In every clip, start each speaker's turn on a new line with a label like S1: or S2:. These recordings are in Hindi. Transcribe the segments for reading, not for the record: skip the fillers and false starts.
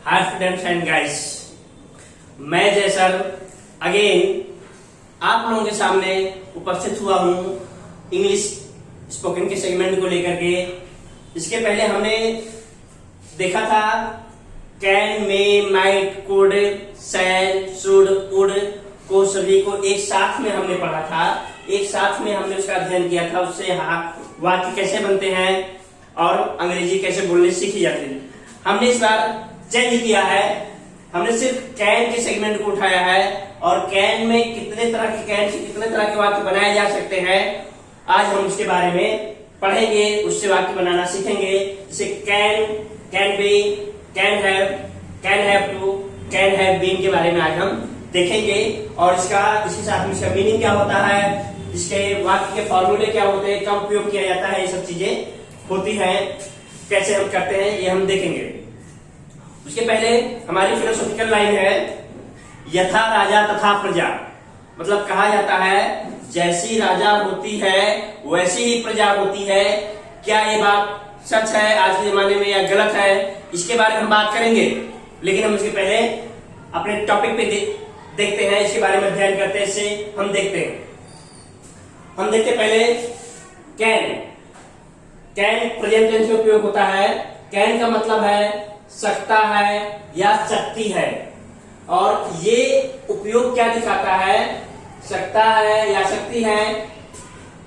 S1: हाय स्टूडेंट्स एंड गाइस, मैं जय सर अगेन आप लोगों के सामने उपस्थित हुआ हूँ इंग्लिश स्पोकन के सेगमेंट को लेकर के। इसके पहले हमने देखा था can, may, might, could, shall, should, would को सभी को एक साथ में हमने पढ़ा था, एक साथ में हमने उसका अध्ययन किया था। उससे वाक्य कैसे बनते हैं और अंग्रेजी कैसे बोलने सीखी जाती है। हमने इस बार चेंज किया है, हमने सिर्फ कैन के सेगमेंट को उठाया है और कैन में कितने तरह के कैन से कितने तरह के वाक्य बनाए जा सकते हैं आज हम उसके बारे में पढ़ेंगे, उससे वाक्य बनाना सीखेंगे। जैसे can, can be, can have to, can have been के बारे में आज हम देखेंगे और इसके साथ में इसका मीनिंग क्या होता है, इसके वाक्य के फॉर्मूले क्या होते हैं, कब उपयोग किया जाता है, ये सब चीजें होती हैं, कैसे हम करते हैं ये हम देखेंगे। उसके पहले हमारी फिलोसॉफिकल लाइन है यथा राजा तथा प्रजा। मतलब कहा जाता है जैसी राजा होती है वैसी ही प्रजा होती है। क्या ये बात सच है आज के जमाने में या गलत है, इसके बारे में हम बात करेंगे। लेकिन हम इसके पहले अपने टॉपिक पे देखते हैं, इसके बारे में अध्ययन करते हैं। इससे हम देखते पहले कैन। कैन प्रेजेंट टेंस में उपयोग होता है। कैन का मतलब है सकता है या सकती है, और ये उपयोग क्या दिखाता है, सकता है या सकती है।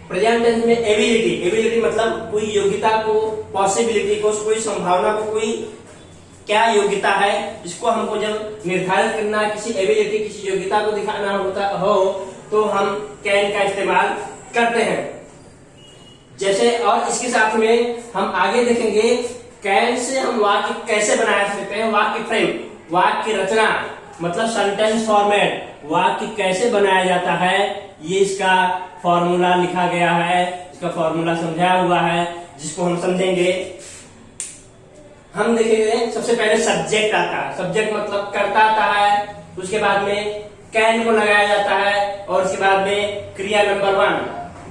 S1: प्रेजेंट टेंस में एबिलिटी मतलब कोई योग्यता को, पॉसिबिलिटी को, कोई संभावना को, कोई क्या योग्यता है, इसको हमको जब निर्धारित करना, किसी एबिलिटी, किसी योग्यता को दिखाना होता हो तो हम कैन का इस्तेमाल करते हैं। जैसे और इसके साथ में हम आगे देखेंगे कैन से हम वाक्य कैसे बनाया सकते हैं। वाक्य फ्रेम, वाक्य रचना मतलब सेंटेंस फॉर्मेट, वाक्य कैसे बनाया जाता है, ये इसका फॉर्मूला लिखा गया है, इसका फॉर्मूला समझाया हुआ है, जिसको हम समझेंगे। हम देखेंगे सबसे पहले सब्जेक्ट आता है। सब्जेक्ट मतलब कर्ता आता है, उसके बाद में कैन को लगाया जाता है और उसके बाद में क्रिया नंबर 1,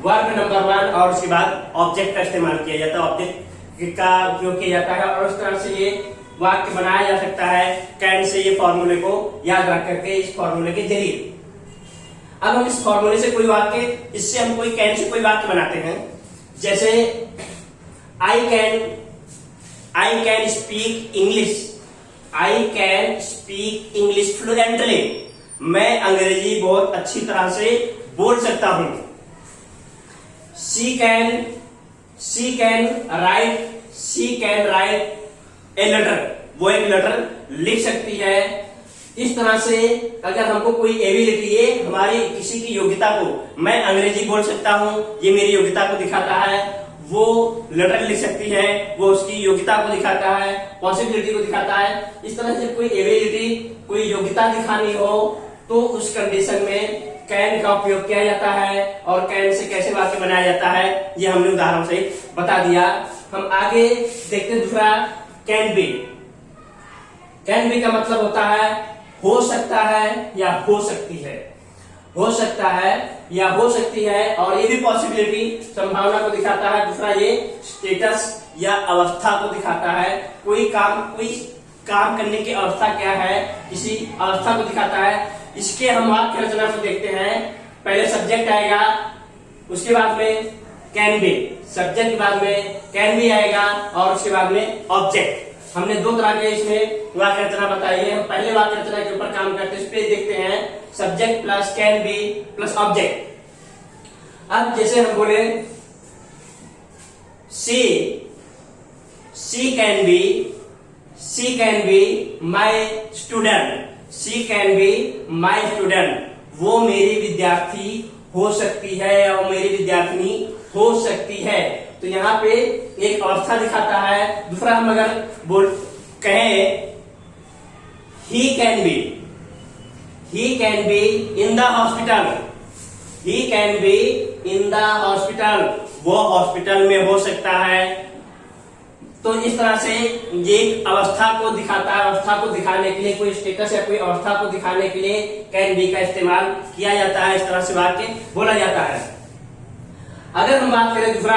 S1: वर्ब नंबर 1 और उसके बाद ऑब्जेक्ट का इस्तेमाल किया जाता है, ऑब्जेक्ट का उपयोग किया जाता है और उस तरह से ये वाक्य बनाया जा सकता है कैन से। ये फॉर्मूले को याद रख करके इस फॉर्मूले के जरिए अब हम इस फॉर्मूले से कोई वाक्य, इससे हम कोई कैन से कोई वाक्य बनाते हैं। जैसे I can speak English fluently. मैं अंग्रेजी बहुत अच्छी तरह से बोल सकता हूं। She can write a letter. वो एक लेटर लिख सकती है। इस तरह से अगर हमको कोई एबिलिटी, ये हमारी किसी की योग्यता को, मैं अंग्रेजी बोल सकता हूं, ये मेरी योग्यता को दिखाता है। वो लेटर लिख सकती है, वो उसकी योग्यता को दिखाता है, पॉसिबिलिटी को दिखाता है। इस तरह से कोई एबिलिटी, कोई योग्यता दिखानी हो तो उस कंडीशन में कैन का उपयोग किया जाता है। और कैन से कैसे वाक्य बनाया जाता है ये हमने उदाहरण से बता दिया। हम आगे देखते हैं दूसरा कैन बी। कैन बी का मतलब होता है हो सकता है या हो सकती है, हो सकता है या हो सकती है, और ये भी पॉसिबिलिटी, संभावना को दिखाता है। दूसरा ये स्टेटस या अवस्था को दिखाता है, कोई काम करने की अवस्था क्या है, किसी अवस्था को दिखाता है। इसके हम वाक्य रचना को देखते हैं। पहले सब्जेक्ट आएगा, उसके बाद में कैन बी, सब्जेक्ट के बाद में कैन बी आएगा और उसके बाद में ऑब्जेक्ट। हमने दो तरह के इसमें वाक्य रचना बताई है। हम पहले वाक्य रचना के ऊपर काम करते हैं, इस पे देखते हैं subject plus can be plus object. अब जैसे हम बोले she can be my student. She can be my student. वो मेरी विद्यार्थी हो सकती है और मेरी विद्यार्थिनी हो सकती है। तो यहाँ पे एक अवस्था दिखाता है। दूसरा हम अगर कहें he can be in the hospital. He can be in the hospital. वो हॉस्पिटल में हो सकता है। तो इस तरह से ये अवस्था को दिखाता है। अवस्था को दिखाने के लिए, कोई स्टेटस या कोई अवस्था को दिखाने के लिए कैन बी का इस्तेमाल किया जाता है। इस तरह से वाक्य बोला जाता है। अगर हम बात करें दूसरा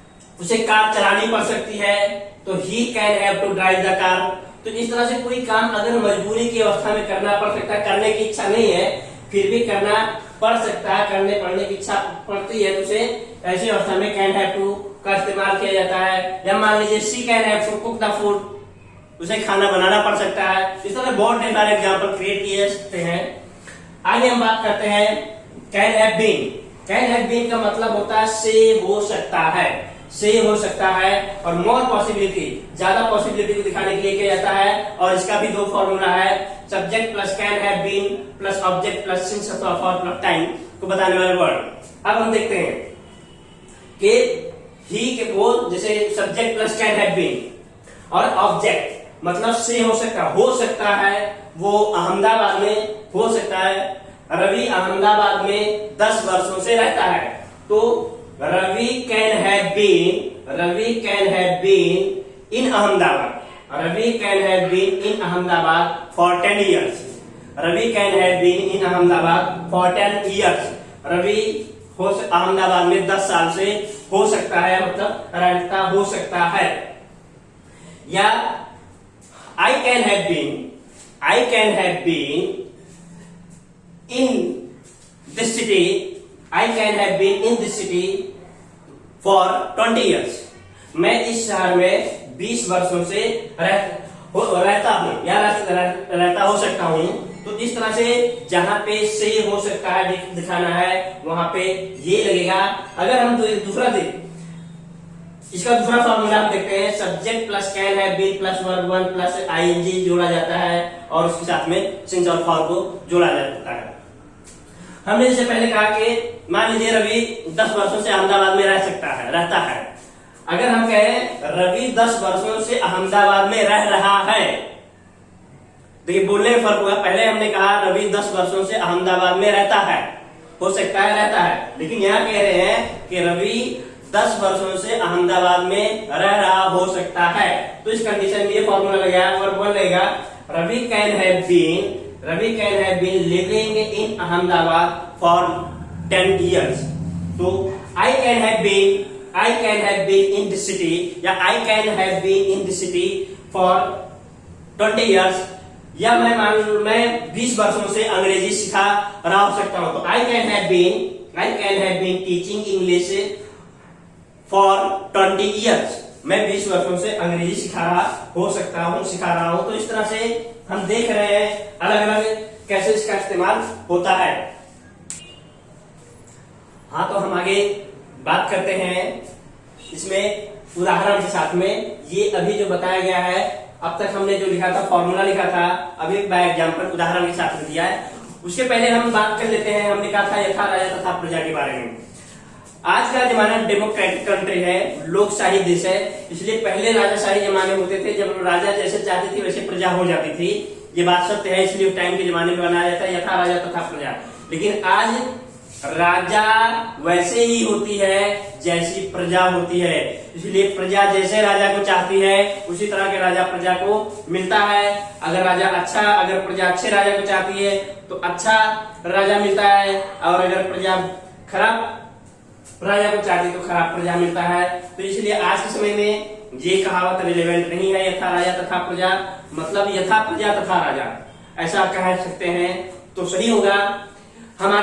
S1: उसे कार चलानी पड़ सकती है, तो he can have to drive the car. तो इस तरह से कोई काम अगर मजबूरी की अवस्था में करना पड़ सकता है, करने की इच्छा नहीं है फिर भी करना पड़ सकता है, करने पड़ने की इच्छा पड़ती है, तो उसे ऐसी अवस्था में कैन हैव टू का इस्तेमाल किया जाता है। या मान लीजिए she can have to cook the food, उसे खाना बनाना पड़ सकता है। इस तरह बहुत ढेर सारे एग्जाम्पल क्रिएट किए सकते हैं। आगे हम बात करते हैं can have been. Can have been का मतलब होता है से हो सकता है, से हो सकता है। और मोर पॉसिबिलिटी, ज्यादा पॉसिबिलिटी को दिखाने के लिए किया जाता है। और इसका भी दो फॉर्मूला है, subject plus can have been plus object plus since अथवा प्लस टाइम को बताने वाले वर्ड। अब हम देखते हैं कि ही के वो जैसे subject plus can have been और ऑब्जेक्ट मतलब से हो सकता है वो अहमदाबाद में हो सकता है। रवि अहमदाबाद में 10 वर्षों से रहता है, तो Ravi can have been in Ahmedabad, Ravi can have been in Ahmedabad for 10 years। Ravi can have been in Ahmedabad for 10 years। Ravi Ahmedabad में 10 साल से हो सकता है, मतलब रहता हो सकता है। या I can have been in this city, I can have been in this city for 20 years। मैं इस शहर में 20 वर्षों से रहता हूँ या रहता हो सकता हूँ। तो इस तरह से जहां पे से हो सकता है दिखाना है वहां पे ये लगेगा। अगर हम दूसरा देख, इसका दूसरा फॉर्मूला हम देखते हैं, subject plus can have been plus verb 1 plus ING जोड़ा जाता है और उसके साथ में सिंस और फॉर को जोड़ा जाता है। हमने जैसे पहले कहा कि मान लीजिए रवि 10 वर्षों से अहमदाबाद में रहता है। अगर हम कहें रवि 10 वर्षों से अहमदाबाद में रह रहा है, देखिए बोलने में फर्क हुआ। पहले हमने कहा रवि 10 वर्षों से अहमदाबाद में रहता है, हो सकता है रहता है, लेकिन यहाँ कह रहे हैं कि रवि 10 वर्षों से अहमदाबाद में रह रहा हो सकता है। तो इस कंडीशन में ये फॉर्मूला लगेगा, वर्ब 1 लगेगा, Ravi can have been living in Ahmedabad for 10 years। तो I can have been in this city या I can have been in this city for 20 years। या मैं 20 वर्षों से अंग्रेजी सिखा रहा हो सकता हूं। तो I can have been teaching English for 20 years। मैं 20 वर्षों से अंग्रेजी सिखा रहा हूं। तो इस तरह से हम देख रहे हैं अलग अलग कैसे इसका इस्तेमाल होता है। हाँ, तो हम आगे बात करते हैं इसमें उदाहरण के साथ में। ये अभी जो बताया गया है, अब तक हमने जो लिखा था फॉर्मूला लिखा था, अभी बाय एग्जाम्पल उदाहरण के साथ में दिया है। उसके पहले हम बात कर लेते हैं, हमने कहा था यथा राजा तथा प्रजा के बारे में। आज का जमाना डेमोक्रेटिक कंट्री है, लोकशाही देश है, इसलिए पहले राजाशाही जमाने होते थे, जब राजा जैसे चाहते थे वैसे प्रजा हो जाती थी। ये बात सत्य है, इसलिए टाइम के जमाने में बनाया जाता है यथा राजा तथा प्रजा। लेकिन आज राजा वैसे ही होती है जैसी प्रजा होती है, इसलिए प्रजा जैसे राजा को चाहती है उसी तरह के राजा प्रजा को मिलता है। अगर प्रजा अच्छे राजा को चाहती है तो अच्छा राजा मिलता है, और अगर प्रजा खराब राजा को चाहती है तो खराब प्रजा मिलता है। तो इसलिए आज के समय में ये कहावत रिलेवेंट नहीं है, यथा राजा तथा प्रजा, मतलब यथा प्रजा तथा राजा ऐसा कह सकते हैं तो सही होगा। हम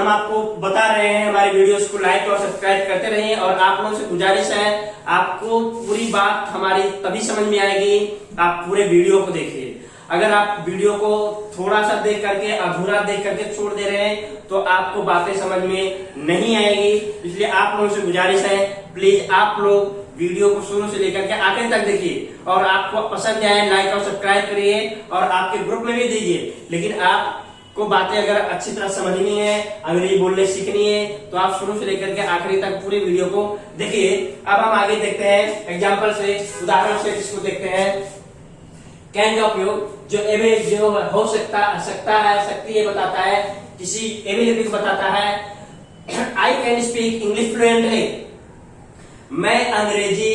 S1: आपको बता रहे हैं, हमारे वीडियोस को लाइक और सब्सक्राइब करते रहिए। और आप लोगों से गुजारिश है, आपको पूरी बात हमारी तभी समझ में आएगी आप पूरे वीडियो को देखिए। अगर आप वीडियो को थोड़ा सा देख करके, अधूरा देख करके छोड़ दे रहे हैं तो आपको बातें समझ में नहीं आएगी। इसलिए आप लोगों से गुजारिश है, प्लीज आप लोग वीडियो को शुरू से लेकर के आखिर तक देखिए, और आपको पसंद आए लाइक और सब्सक्राइब करिए और आपके ग्रुप में भी दीजिए। लेकिन आपको बातें अगर अच्छी तरह समझनी है, अंग्रेजी बोलने सीखनी है, तो आप शुरू से लेकर के आखिरी तक पूरे वीडियो को देखिए। अब हम आगे देखते हैं एग्जाम्पल से, उदाहरण से इसको देखते हैं। कैन का उपयोग जो हो सकता है, शक्ति ये बताता है, किसी एबिलिटी को बताता है। आई कैन स्पीक इंग्लिश फ्लुएंटली, मैं अंग्रेजी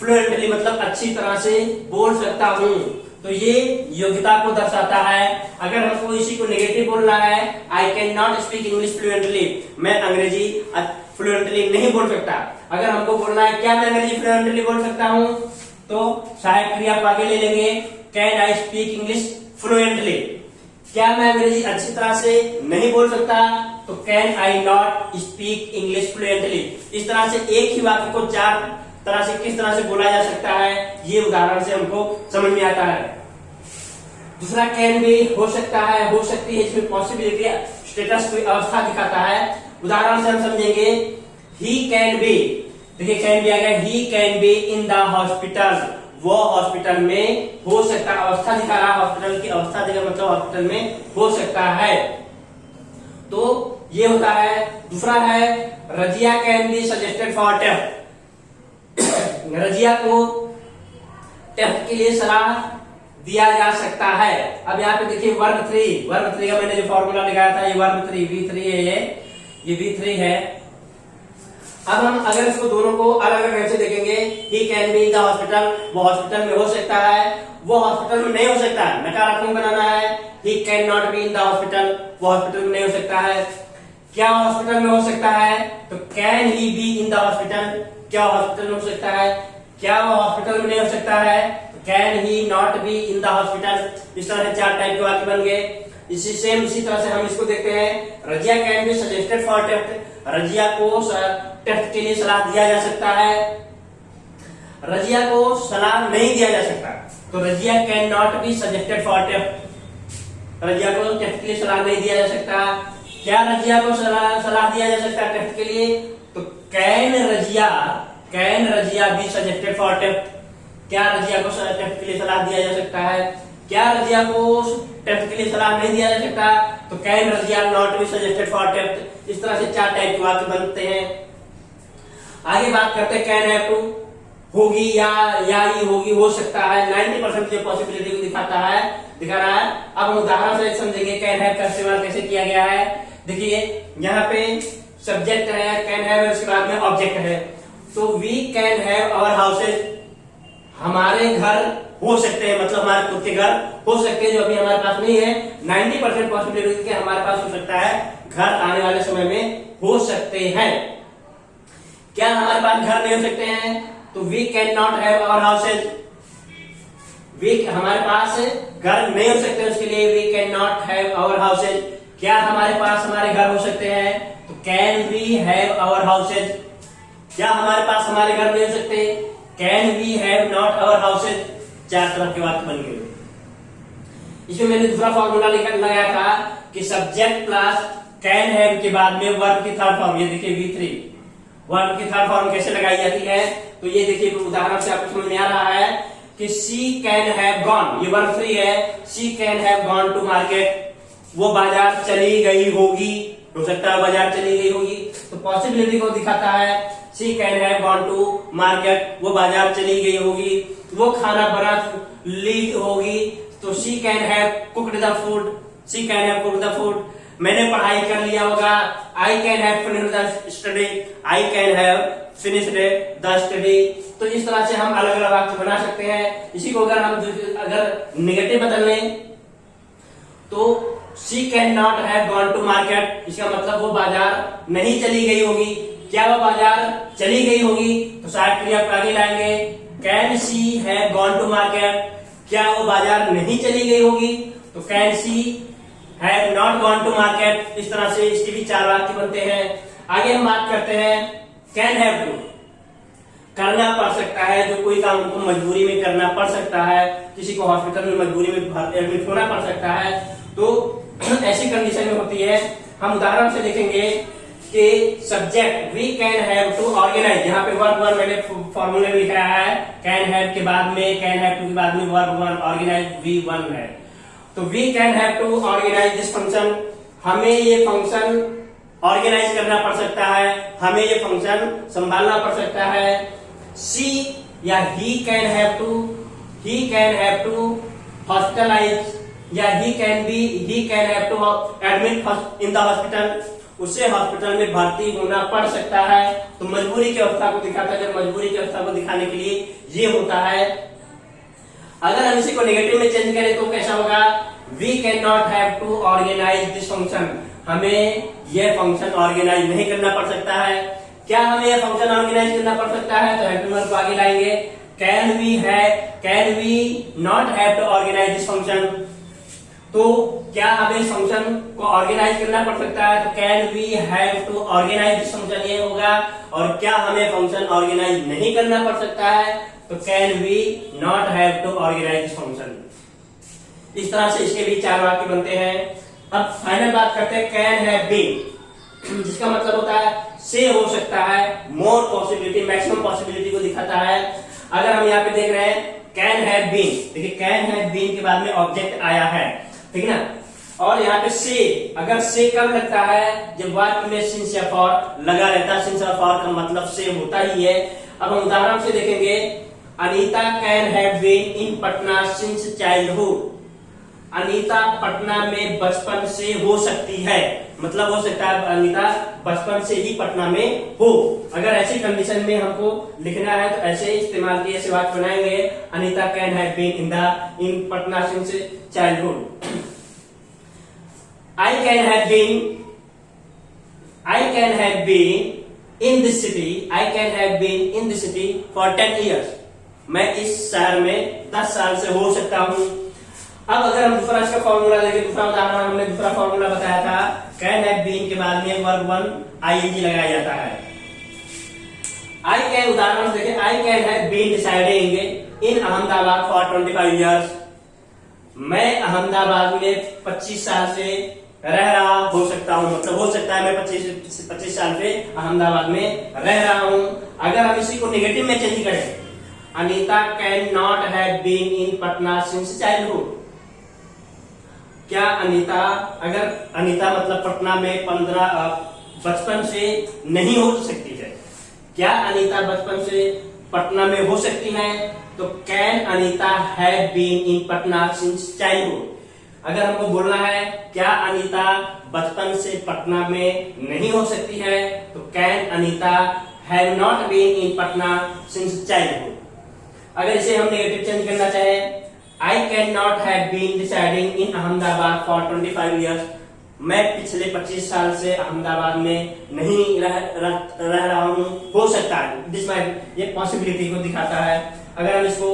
S1: फ्लुएंटली मतलब अच्छी तरह से बोल सकता हूँ। तो ये योग्यता को दर्शाता है। अगर हमको इसी को नेगेटिव बोलना है, आई can not speak English fluently, मैं अंग्रेजी फ्लुएंटली नहीं बोल सकता। अगर हमको बोलना है क्या मैं अंग्रेजी फ्लुएंटली बोल सकता हूं, तो सहायक क्रिया को आगे ले लेंगे, can I speak English fluently. क्या मैं अंग्रेजी अच्छी तरह से नहीं बोल सकता, तो can I not speak English fluently. इस तरह से एक ही वाक्य को चार तरह से किस तरह से बोला जा सकता है, ये उदाहरण से हमको समझ में आता है। दूसरा कैन भी हो सकता है, हो सकती है, इसमें पॉसिबिलिटी स्टेटस कोई अवस्था दिखाता है। उदाहरण से हम समझेंगे, ही कैन बी, देखिए कैन भी आ गया, he can be in the hospital, वो हॉस्पिटल में हो सकता, अवस्था दिखा रहा, हॉस्पिटल की अवस्था दिखा, मतलब हॉस्पिटल में हो सकता है। तो ये होता है। दूसरा है, Razia can be suggested for test, Razia को टेस्ट के लिए सलाह दिया जा सकता है। अब यहाँ पे देखिए वर्ग थ्री का मैंने जो फॉर्मूला लगाया था, ये वर्ग थ्री V3 है, ये V3 है। अब हम अगर इसको दोनों को अलग अलग ढंग से देखेंगे, he can be in the hospital, वो हॉस्पिटल में हो सकता है, वो हॉस्पिटल में नहीं हो सकता, नकारात्मक बनाना है। He can not be in the hospital, वो हॉस्पिटल में नहीं हो सकता है। क्या हॉस्पिटल में हो सकता है, तो can he be in the hospital, क्या हॉस्पिटल में हो सकता है। क्या वो हॉस्पिटल में नहीं हो सकता है, तो can he not be in the hospital. इस तरह से चार टाइप के वाक्य बन गए। इसी तरह से हम इसको देखते हैं, Razia can be suggested for test, Razia को टेस्ट के लिए सलाह दिया जा सकता है। रजिया को सलाह नहीं दिया जा सकता, तो Razia can not be suggested for test, Razia को टेस्ट के लिए सलाह नहीं दिया जा सकता। क्या रजिया को सलाह दिया जा सकता है टेस्ट के लिए, तो can Razia be suggested for test, क्या रजिया को टेस्ट के लिए सलाह दिया जा सकता है। क्या रजिया को टेस्ट के लिए सलाह नहीं दिया जा सकता, तो can Razia not be suggested for test. इस तरह से चार टाइप के वाक्य बनते हैं। आगे बात करते हैं, कैन हैव टू, होगी या ही होगी, हो सकता है, 90% जो पॉसिबिलिटी को दिखा रहा है। अब हम उदाहरण से समझेंगे कैन हैव का इस्तेमाल कैसे किया गया है। देखिए यहाँ पे सब्जेक्ट है, कैन हैव, उसके बाद में ऑब्जेक्ट है। तो we can have our houses, हमारे घर हो सकते हैं, मतलब हमारे खुद के घर हो सकते हैं, जो अभी हमारे पास नहीं है। 90% पॉसिबिलिटी के हमारे पास हो सकता है, घर आने वाले समय में हो सकते हैं। क्या हमारे पास घर नहीं हो सकते हैं, तो we can not have our houses, हमारे पास घर नहीं हो सकते, उसके लिए we can not have our houses. क्या हमारे पास हमारे घर हो सकते हैं, तो can we have our houses. क्या हमारे पास हमारे घर नहीं हो सकते, can we have not our houses. चार तरह के वाक्य बन गए। इसमें मैंने दूसरा फॉर्मूला लगाया था कि सब्जेक्ट प्लस कैन हैव के बाद में वर्ब की थर्ड फॉर्म, ये देखिए V3, वर्ब की थर्ड फॉर्म कैसे लगाई जाती है। तो ये देखिए उदाहरण से आपको समझ में आ रहा है कि सी कैन हैव गॉन, ये वर्ब 3 है, she can have gone to market, वो बाजार चली गई होगी, हो सकता है बाजार चली गई होगी, तो पॉसिबिलिटी को दिखाता है। She can have gone to market, वो बाजार चली गई होगी। वो खाना बना ली होगी, तो she can have cooked the food, she can have cooked the food. मैंने पढ़ाई कर लिया होगा, I can have finished the study, I can have finished the study. तो इस तरह से हम अलग अलग वाक्य बना सकते हैं। इसी को अगर नेगेटिव बदल लें, तो she can not have gone to market, इसका मतलब वो बाजार नहीं चली गई होगी। क्या वो बाजार चली गई होगी, तो सहायक क्रिया को आगे लाएंगे, can she have gone to market. क्या वो बाजार नहीं चली गई होगी, तो can she have not gone to market. इस तरह से इसके भी चार वाक्य बनते हैं। आगे हम बात करते हैं, कैन हैव टू, करना पड़ सकता है, जो कोई काम को मजबूरी में करना पड़ सकता है, किसी को हॉस्पिटल में मजबूरी में एडमिट होना पड़ सकता है, तो ऐसी कंडीशन में होती है। हम उदाहरण से देखेंगे कि subject we can have to organise, यहाँ पे वर्ब 1 मैंने फॉर्मूले में लिखा है, कैन हैव के बाद में, कैन हैव टू के बाद में वर्ब 1 ऑर्गेनाइज V1 है। तो we can have to organise this function, हमें ये फंक्शन ऑर्गेनाइज करना पड़ सकता है, हमें ये फंक्शन संभालना पड़ सकता है। सी या he can have to hospitalise, या he can have to admit in the hospital, उसे हॉस्पिटल में भर्ती होना पड़ सकता है। तो मजबूरी की अवस्था को दिखाता है, जब मजबूरी की अवस्था को दिखाने के लिए ये होता है। अगर हम इसी को नेगेटिव में चेंज करें तो कैसा होगा, we can not have to organise this function, हमें यह फंक्शन ऑर्गेनाइज नहीं करना पड़ सकता है। क्या हमें यह फंक्शन ऑर्गेनाइज करना पड़ सकता है? तो हेल्पिंग वर्ब को आगे लाएंगे। Can we not have to organise this function? तो क्या हमें इस फंक्शन को ऑर्गेनाइज करना पड़ सकता है? तो can we have to organise this function ये होगा। और क्या हमें फंक्शन ऑर्गेनाइज नहीं करना पड़ सकता है? तो can we not have to organise this function. इस तरह से इसके भी 4 वाक्य बनते हैं। अब फाइनल बात करते हैं कैन हैव बीन, जिसका मतलब होता है से हो सकता है, मोर पॉसिबिलिटी, मैक्सिमम पॉसिबिलिटी को दिखाता है। अगर हम यहाँ पे देख रहे हैं कैन हैव बीन, देखिए कैन हैव बीन के बाद में ऑब्जेक्ट आया है, ठीक है ना। और यहाँ पे से, अगर से कब लगता है? जब वाक्य में सिंस या फॉर लगा रहता है। सिंस और फॉर का मतलब से होता ही है। अब हम उदाहरण से देखेंगे, Anita can have been in Patna since childhood. Anita Patna में बचपन से हो सकती है, मतलब हो सकता है अनीता बचपन से ही पटना में हो। अगर ऐसी कंडीशन में हमको लिखना है तो ऐसे इस्तेमाल किए ऐसे वाक्य बनाएंगे, Anita can have been in Patna since childhood. I can have been in this city, I can have been in this city for 10 years। मैं इस शहर में 10 साल से हो सकता हूं। अब अगर हम दूसरा इसका फॉर्मूला देखें, दूसरा उदाहरण हमने दूसरा फॉर्मूला बताया था, कैन हैव बीन के बाद में वर्ब 1 आईएनजी लगाया जाता है। आई कैन, उदाहरण देखें, I can have been deciding in Ahmedabad for 25 years। मैं अहमदाबाद में 25 साल से रह रहा हो सकता हूं, मतलब हो सकता है मैं 25 साल से अहमदाबाद में रह रहा हूं। अगर हम इसी को नेगेटिव में चेंज करें, Anita can not have been in Patna since childhood. क्या अनीता, अगर अनीता मतलब पटना में 15 बचपन से नहीं हो सकती है, क्या अनीता बचपन से पटना में हो सकती है? तो can Anita have been in Patna since childhood. अगर हमको बोलना है क्या अनीता बचपन से पटना में नहीं हो सकती है, तो can Anita have not been in Patna since childhood. अगर इसे हम नेगेटिव चेंज करना चाहें, I can not have been deciding in Ahmedabad for 25 years। मैं पिछले 25 साल से अहमदाबाद में नहीं रह रहा हूं, हो सकता है। दिस ये पॉसिबिलिटी को दिखाता है। अगर हम इसको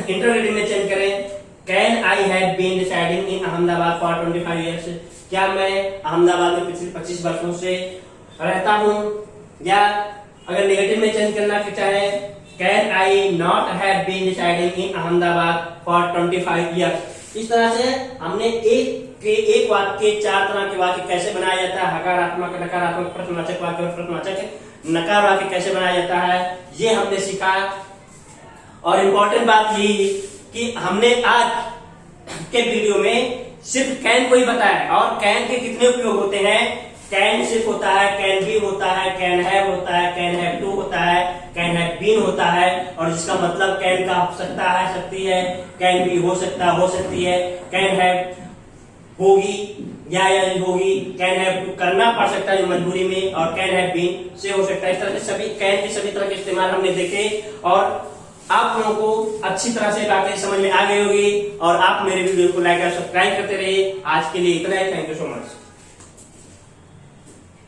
S1: इंटरोगेटिव में चेंज करें, can I have been deciding in Ahmedabad for 25 years। क्या मैं अहमदाबाद में पिछले 25 वर्षों से रहता हूं? या अगर नेगेटिव में चेंज करना चाहे, can I not have been deciding in Ahmedabad for 25 years। इस तरह से हमने एक वाक्य 4 तरह के वाक्य कैसे बनाया जाता है, हकारात्मक, नकारात्मक, प्रश्नवाचक वाक्य और प्रश्नवाचक नकार वाक्य कैसे बनाया जाता है, ये हमने सीखा। और इम्पोर्टेंट बात यही कि हमने आज के वीडियो में सिर्फ कैन को ही बताया। और कैन के कितने उपयोग होते हैं? कैन सिर्फ होता है, कैन बी होता है, कैन हैव होता है, कैन हैव टू होता है, कैन हैव बीन होता है। और जिसका मतलब कैन का हो सकता है, सकती है, कैन बी हो सकता हो सकती है, कैन हैव होगी या होगी, कैन हैव टू करना पड़ सकता है जो मजबूरी में, और कैन हैव बीन से हो सकता है। इस तरह से सभी कैन के सभी तरह के इस्तेमाल हमने देखे और आप लोगों को अच्छी तरह से बातें समझ में आ गई होगी। और आप मेरे वीडियो को लाइक और सब्सक्राइब करते रहिए। आज के लिए इतना ही। Thank you so much.